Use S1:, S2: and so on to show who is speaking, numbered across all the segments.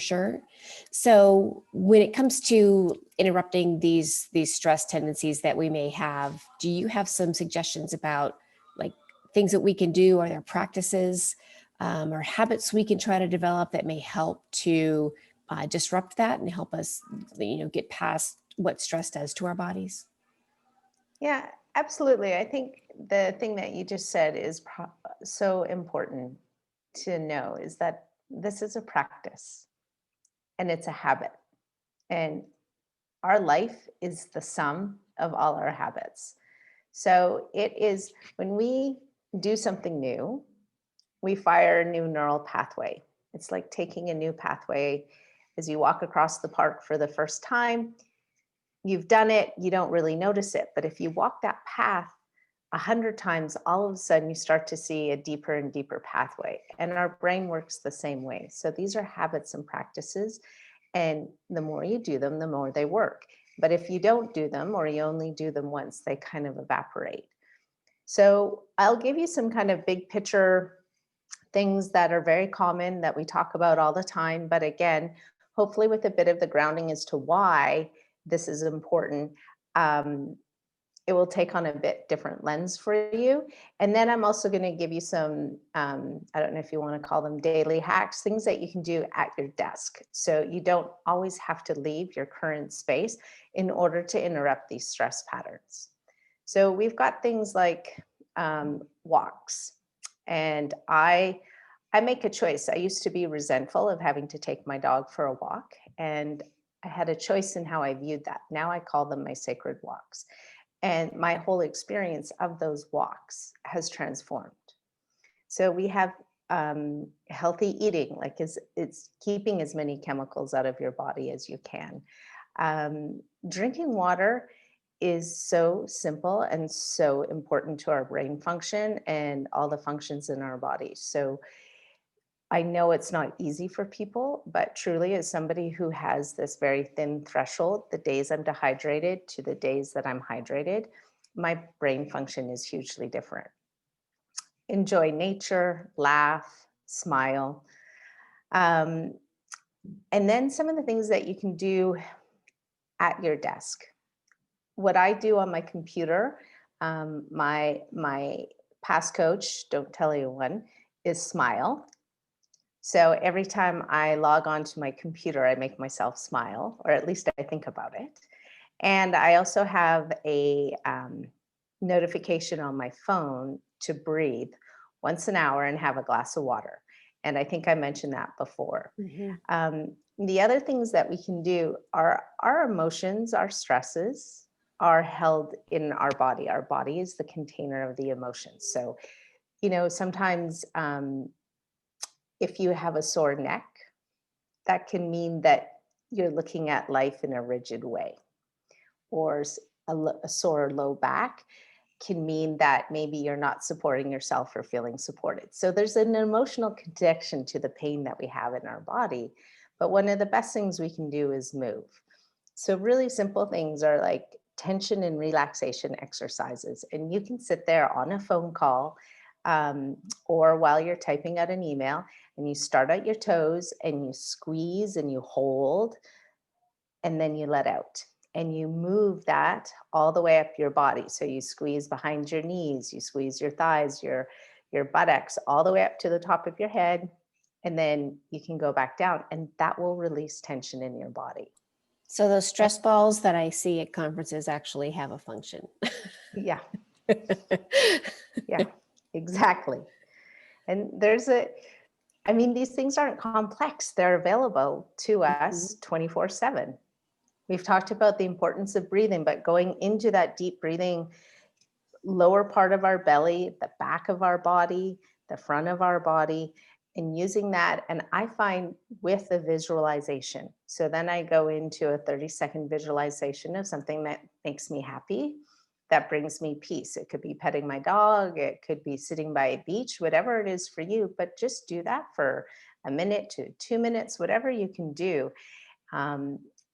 S1: sure. So when it comes to interrupting these stress tendencies that we may have, do you have some suggestions about like things that we can do? Are there practices or habits we can try to develop that may help to disrupt that and help us, get past what stress does to our bodies?
S2: Yeah, absolutely. I think the thing that you just said is so important to know is that this is a practice and it's a habit. And our life is the sum of all our habits. So it is when we do something new, we fire a new neural pathway. It's like taking a new pathway as you walk across the park for the first time. You've done it, you don't really notice it. But if you walk that path 100 times, all of a sudden you start to see a deeper and deeper pathway. And our brain works the same way. So these are habits and practices. And the more you do them, the more they work. But if you don't do them, or you only do them once, they kind of evaporate. So I'll give you some kind of big picture things that are very common that we talk about all the time. But again, hopefully with a bit of the grounding as to why this is important, it will take on a bit different lens for you. And then I'm also going to give you some, I don't know if you want to call them daily hacks, things that you can do at your desk. So you don't always have to leave your current space in order to interrupt these stress patterns. So we've got things like walks. And I make a choice. I used to be resentful of having to take my dog for a walk. And I had a choice in how I viewed that. Now I call them my sacred walks. And my whole experience of those walks has transformed. So we have healthy eating, like it's keeping as many chemicals out of your body as you can. Drinking water is so simple and so important to our brain function and all the functions in our body. So I know it's not easy for people, but truly as somebody who has this very thin threshold, the days I'm dehydrated to the days that I'm hydrated, my brain function is hugely different. Enjoy nature, laugh, smile. And then some of the things that you can do at your desk. What I do on my computer, my past coach, don't tell anyone, is smile. So every time I log on to my computer, I make myself smile, or at least I think about it. And I also have a notification on my phone to breathe once an hour and have a glass of water. And I think I mentioned that before. Mm-hmm. The other things that we can do are our emotions, our stresses are held in our body. Our body is the container of the emotions. So, sometimes if you have a sore neck, that can mean that you're looking at life in a rigid way. Or a sore low back can mean that maybe you're not supporting yourself or feeling supported. So there's an emotional connection to the pain that we have in our body. But one of the best things we can do is move. So really simple things are like tension and relaxation exercises. And you can sit there on a phone call or while you're typing out an email, and you start at your toes and you squeeze and you hold, and then you let out. And you move that all the way up your body. So you squeeze behind your knees, you squeeze your thighs, your buttocks, all the way up to the top of your head. And then you can go back down, and that will release tension in your body.
S1: So those stress balls that I see at conferences actually have a function.
S2: Yeah. Yeah, exactly. And these things aren't complex. They're available to us 24/7. We've talked about the importance of breathing, but going into that deep breathing, lower part of our belly, the back of our body, the front of our body, and using that. And I find with a visualization. So then I go into a 30-second visualization of something that makes me happy, that brings me peace. It could be petting my dog, it could be sitting by a beach, whatever it is for you, but just do that for a minute to 2 minutes, whatever you can do.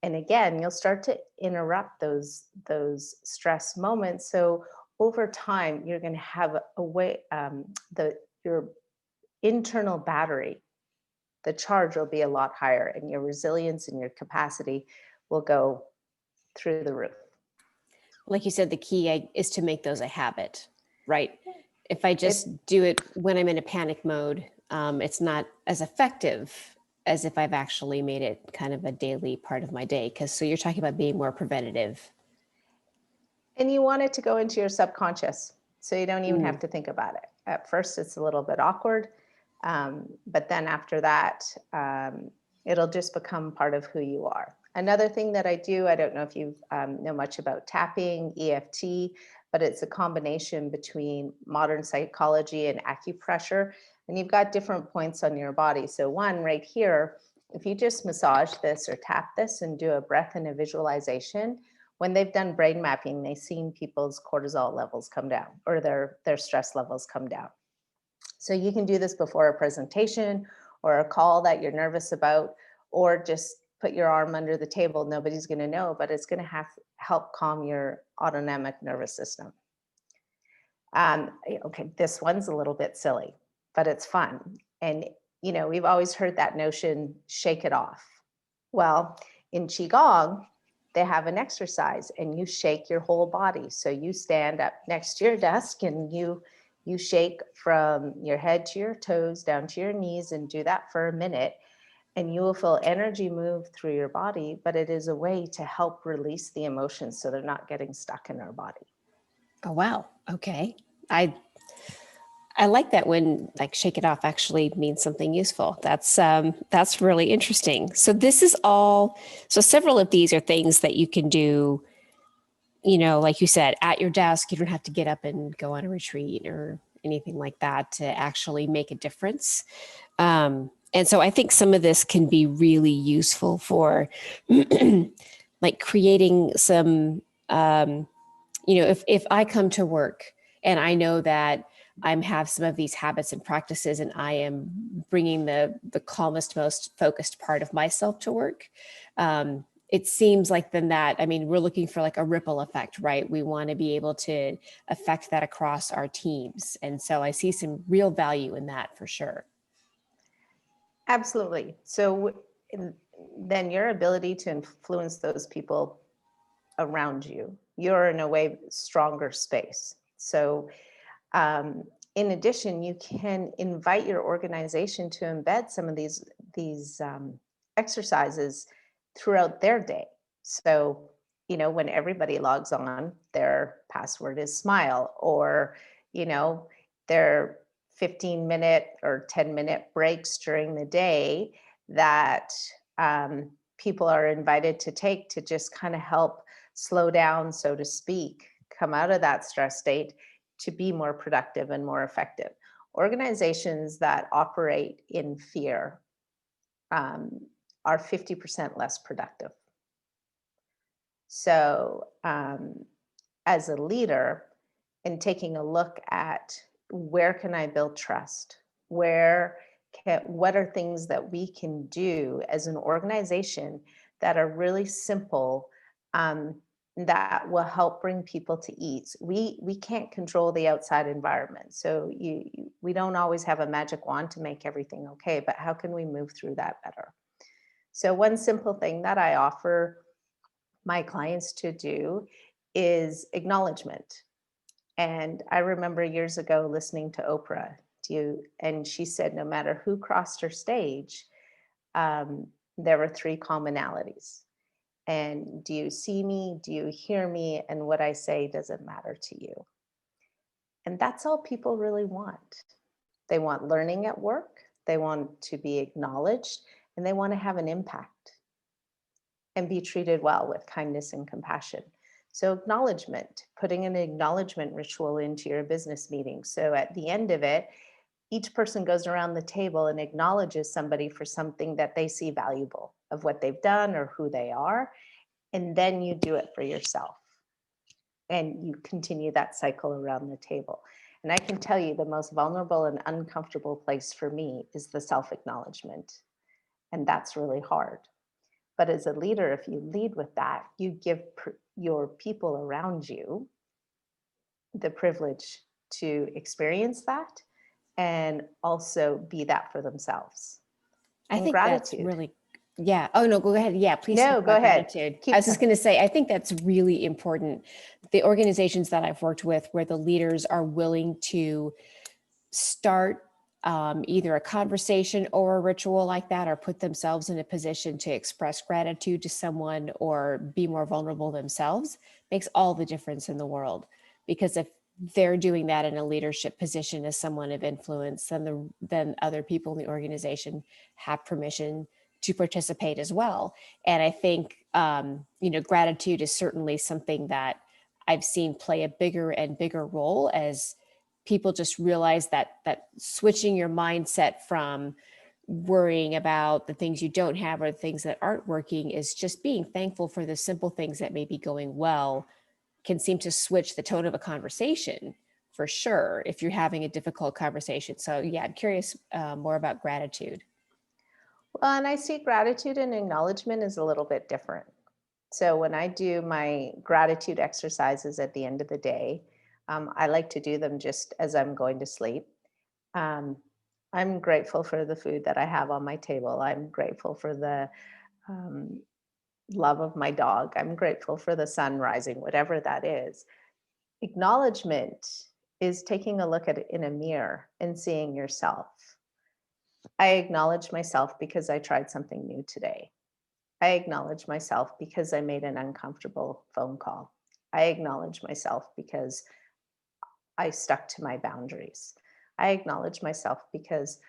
S2: And again, you'll start to interrupt those stress moments. So over time, you're going to have a way, your internal battery the charge will be a lot higher, and your resilience and your capacity will go through the roof.
S1: Like you said, the key is to make those a habit, right? If I just do it when I'm in a panic mode, it's not as effective as if I've actually made it kind of a daily part of my day. So you're talking about being more preventative.
S2: And you want it to go into your subconscious, so you don't even have to think about it. At first, it's a little bit awkward, but then after that, it'll just become part of who you are. Another thing that I do, I don't know if you know much about tapping, EFT, but it's a combination between modern psychology and acupressure. And you've got different points on your body. So one right here, if you just massage this or tap this and do a breath and a visualization, when they've done brain mapping, they've seen people's cortisol levels come down, or their stress levels come down. So you can do this before a presentation or a call that you're nervous about, or just put your arm under the table. Nobody's going to know, but it's going to help calm your autonomic nervous system. Okay, this one's a little bit silly, but it's fun. And, we've always heard that notion, shake it off. Well, in Qigong, they have an exercise and you shake your whole body. So you stand up next to your desk and you shake from your head to your toes down to your knees, and do that for a minute. And you will feel energy move through your body, but it is a way to help release the emotions so they're not getting stuck in our body.
S1: Oh, wow. Okay. I like that when like shake it off actually means something useful. That's really interesting. So several of these are things that you can do, like you said, at your desk. You don't have to get up and go on a retreat or anything like that to actually make a difference. And so I think some of this can be really useful for like creating some, if I come to work and I know that have some of these habits and practices, and I am bringing the calmest, most focused part of myself to work. It seems like we're looking for like a ripple effect, right? We want to be able to affect that across our teams. And so I see some real value in that for sure.
S2: Absolutely. So then your ability to influence those people around you, you're in a way stronger space. So in addition, you can invite your organization to embed some of these exercises throughout their day. So, when everybody logs on, their password is smile, or, their 15-minute or 10-minute breaks during the day that people are invited to take to just kind of help slow down, so to speak, come out of that stress state to be more productive and more effective. Organizations that operate in fear are 50% less productive. So as a leader, and taking a look at where can I build trust? What are things that we can do as an organization that are really simple, that will help bring people to ease? We can't control the outside environment. So we don't always have a magic wand to make everything okay, but how can we move through that better? So one simple thing that I offer my clients to do is acknowledgement. And I remember years ago listening to Oprah, and she said, no matter who crossed her stage, there were 3 commonalities. And do you see me? Do you hear me? And what I say, does it matter to you? And that's all people really want. They want learning at work, they want to be acknowledged, and they want to have an impact and be treated well with kindness and compassion. So acknowledgement, putting an acknowledgement ritual into your business meeting. So at the end of it, each person goes around the table and acknowledges somebody for something that they see valuable of what they've done or who they are. And then you do it for yourself. And you continue that cycle around the table. And I can tell you the most vulnerable and uncomfortable place for me is the self-acknowledgement. And that's really hard. But as a leader, if you lead with that, you give your people around you the privilege to experience that and also be that for themselves.
S1: I
S2: and
S1: think that's
S2: gratitude.
S1: really, yeah. Oh, no, go ahead. Yeah, please talk
S2: No, go
S1: about
S2: ahead.
S1: gratitude. I
S2: Keep
S1: was just going to say, I think that's really important. The organizations that I've worked with where the leaders are willing to start either a conversation or a ritual like that, or put themselves in a position to express gratitude to someone or be more vulnerable themselves, makes all the difference in the world. Because if they're doing that in a leadership position as someone of influence, then other people in the organization have permission to participate as well. And I think gratitude is certainly something that I've seen play a bigger and bigger role as people just realize that switching your mindset from worrying about the things you don't have or the things that aren't working is just being thankful for the simple things that may be going well can seem to switch the tone of a conversation for sure if you're having a difficult conversation. So yeah, I'm curious more about gratitude.
S2: Well, and I see gratitude and acknowledgement is a little bit different. So when I do my gratitude exercises at the end of the day, I like to do them just as I'm going to sleep. Um, I'm grateful for the food that I have on my table. I'm grateful for the um, love of my dog. I'm grateful for the sun rising, whatever that is. Acknowledgement is taking a look at it in a mirror and seeing yourself. I acknowledge myself because I tried something new today. I acknowledge myself because I made an uncomfortable phone call. I acknowledge myself because I stuck to my boundaries. I acknowledge myself because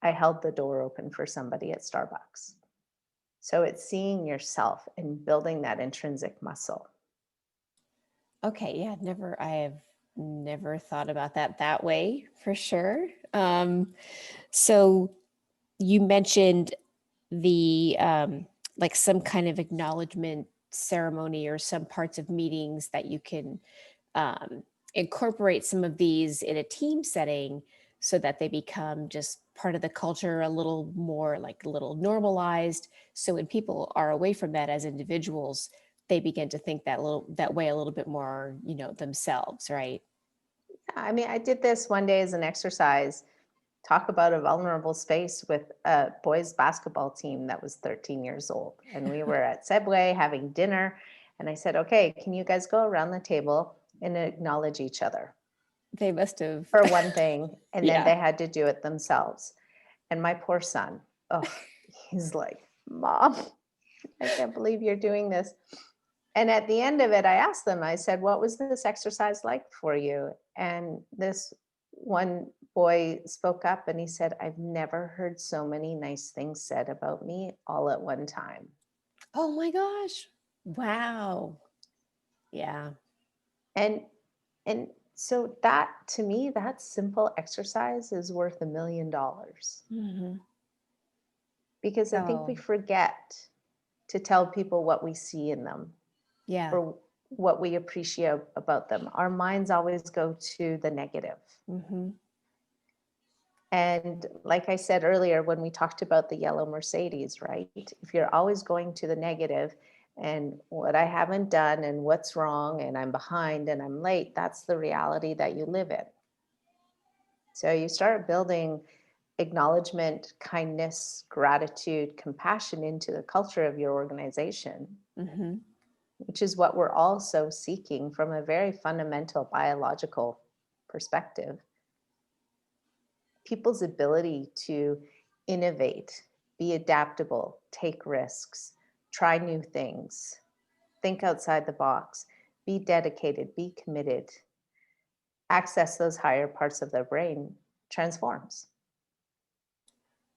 S2: I held the door open for somebody at Starbucks. So it's seeing yourself and building that intrinsic muscle.
S1: Okay, yeah, I have never thought about that way for sure. So you mentioned the like some kind of acknowledgement ceremony or some parts of meetings that you can um, incorporate some of these in a team setting so that they become just part of the culture, a little more like a little normalized. So when people are away from that as individuals, they begin to think that way a little bit more, themselves, right?
S2: I mean, I did this one day as an exercise. Talk about a vulnerable space with a boys basketball team that was 13 years old. And we were at Subway having dinner. And I said, okay, can you guys go around the table and acknowledge each other
S1: They must have,
S2: for one thing? And then
S1: yeah.
S2: they had to do it themselves. And my poor son, oh, he's like, Mom, I can't believe you're doing this. And at the end of it, I asked them, I said, what was this exercise like for you? And this one boy spoke up and he said, I've never heard so many nice things said about me all at one time.
S1: Oh my gosh. Wow. Yeah.
S2: And and so that to me, that simple exercise is worth $1,000,000
S1: Hmm.
S2: because I think we
S1: So,
S2: forget to tell people what we see in them
S1: yeah.
S2: or what we appreciate about them. Our minds always go to the negative.
S1: Hmm.
S2: And like I said earlier, when we talked about the yellow Mercedes, right? If you're always going to the negative and what I haven't done and what's wrong and I'm behind and I'm late, that's the reality that you live in. So you start building acknowledgement, kindness, gratitude, compassion into the culture of your organization,
S1: Hmm.
S2: which is what we're also seeking from a very fundamental biological perspective. People's ability to innovate, be adaptable, take risks, try new things, think outside the box, be dedicated, be committed, access those higher parts of their brain transforms.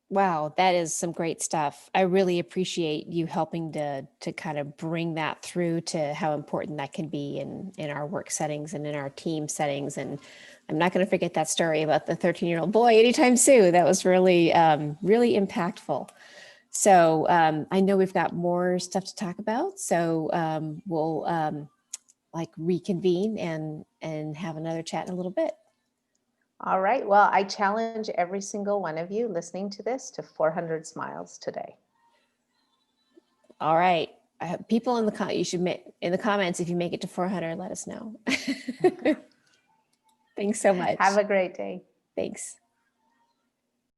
S1: Wow, that is some great stuff. I really appreciate you helping to kind of bring that through to how important that can be in our work settings and in our team settings. And I'm not going to forget that story about the 13-year-old boy anytime soon. That was really really impactful. So I know we've got more stuff to talk about. So we'll like reconvene and have another chat in a little bit.
S2: All right. Well, I challenge every single one of you listening to this to 400 smiles today.
S1: All right. People in you should make in the comments if you make it to 400, let us know. Thanks so
S2: Have
S1: much.
S2: a great day.
S1: Thanks.